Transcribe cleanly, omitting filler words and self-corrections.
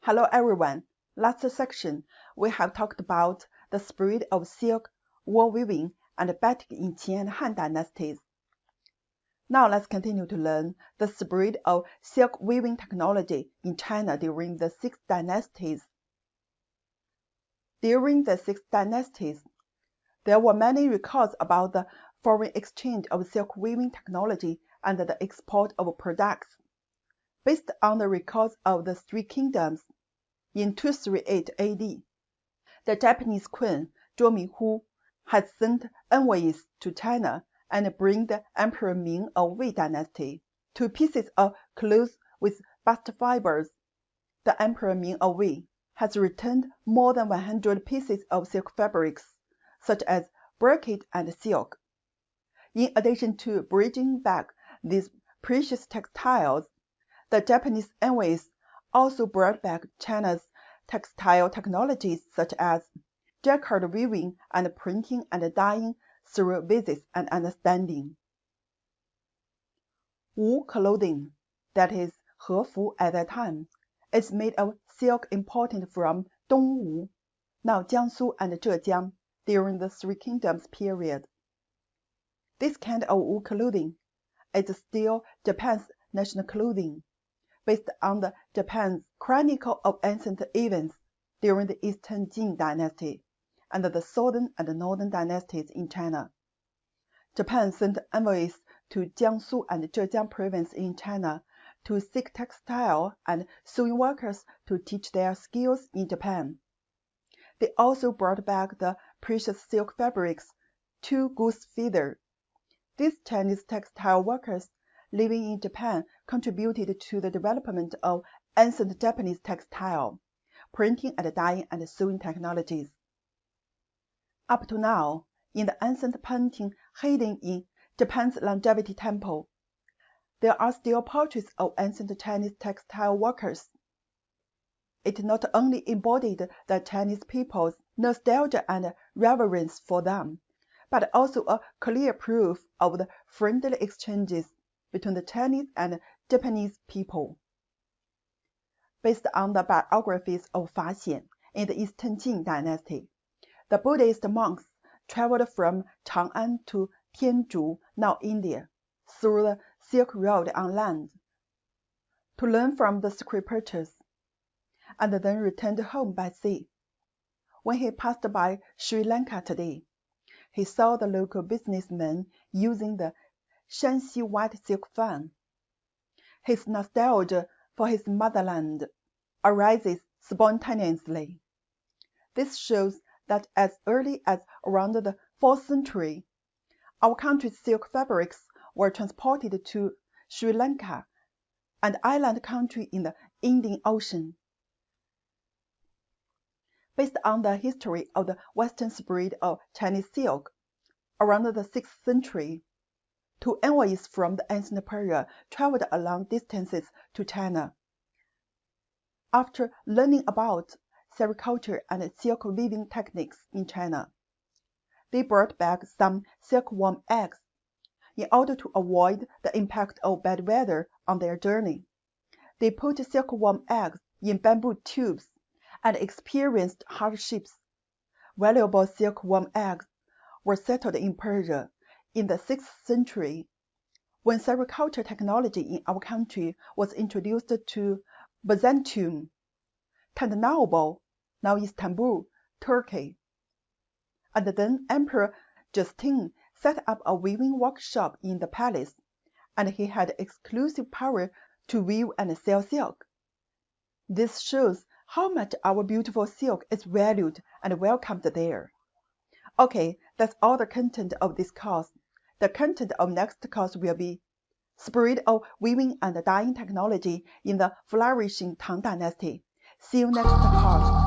Hello everyone. Last section, we have talked about the spread of silk, wool weaving, and batik in Qin and Han dynasties. Now let's continue to learn the spread of silk weaving technology in China during the 6 dynasties. During the 6 dynasties, there were many records about the foreign exchange of silk weaving technology and the export of products. Based on the records of the 3 kingdoms, in 238 AD, the Japanese queen Zhou Minhu had sent envoys to China and bring the Emperor Ming of Wei dynasty 2 pieces of cloth with bast fibers. The Emperor Ming of Wei has returned more than 100 pieces of silk fabrics, such as brocade and silk. In addition to bringing back these precious textiles, the Japanese envoys also brought back China's textile technologies such as jacquard weaving and printing and dyeing through visits and understanding. Wool clothing, that is, Hefu at that time, is made of silk imported from Dongwu, now Jiangsu and Zhejiang, during the 3 Kingdoms period. This kind of wool clothing is still Japan's national clothing, based on the Japan's chronicle of ancient events during the Eastern Jin dynasty and the Southern and Northern dynasties in China. Japan sent envoys to Jiangsu and Zhejiang province in China to seek textile and sewing workers to teach their skills in Japan. They also brought back the precious silk fabrics, 2 goose feather. These Chinese textile workers living in Japan contributed to the development of ancient Japanese textile, printing and dyeing and sewing technologies. Up to now, in the ancient painting hidden in Japan's Longevity Temple, there are still portraits of ancient Chinese textile workers. It not only embodied the Chinese people's nostalgia and reverence for them, but also a clear proof of the friendly exchanges between the Chinese and Japanese people. Based on the biographies of Fa Xian in the Eastern Jin dynasty, the Buddhist monks traveled from Chang'an to Tianzhu, now India, through the Silk Road on land, to learn from the scriptures, and then returned home by sea. When he passed by Sri Lanka today, he saw the local businessmen using the Shanxi white silk fan. His nostalgia for his motherland arises spontaneously. This shows that as early as around the 4th century, our country's silk fabrics were transported to Sri Lanka, an island country in the Indian Ocean. Based on the history of the western spread of Chinese silk, around the 6th century, 2 envoys from the ancient Persia traveled long distances to China. After learning about sericulture and silk weaving techniques in China, they brought back some silkworm eggs. In order to avoid the impact of bad weather on their journey, they put silkworm eggs in bamboo tubes and experienced hardships. Valuable silkworm eggs were settled in Persia in the 6th century, when sericulture technology in our country was introduced to Byzantium, Constantinople, now Istanbul, Turkey. And then Emperor Justine set up a weaving workshop in the palace, and he had exclusive power to weave and sell silk. This shows how much our beautiful silk is valued and welcomed there. Okay, that's all the content of this course. The content of next course will be spread of weaving and dyeing technology in the flourishing Tang Dynasty. See you next course.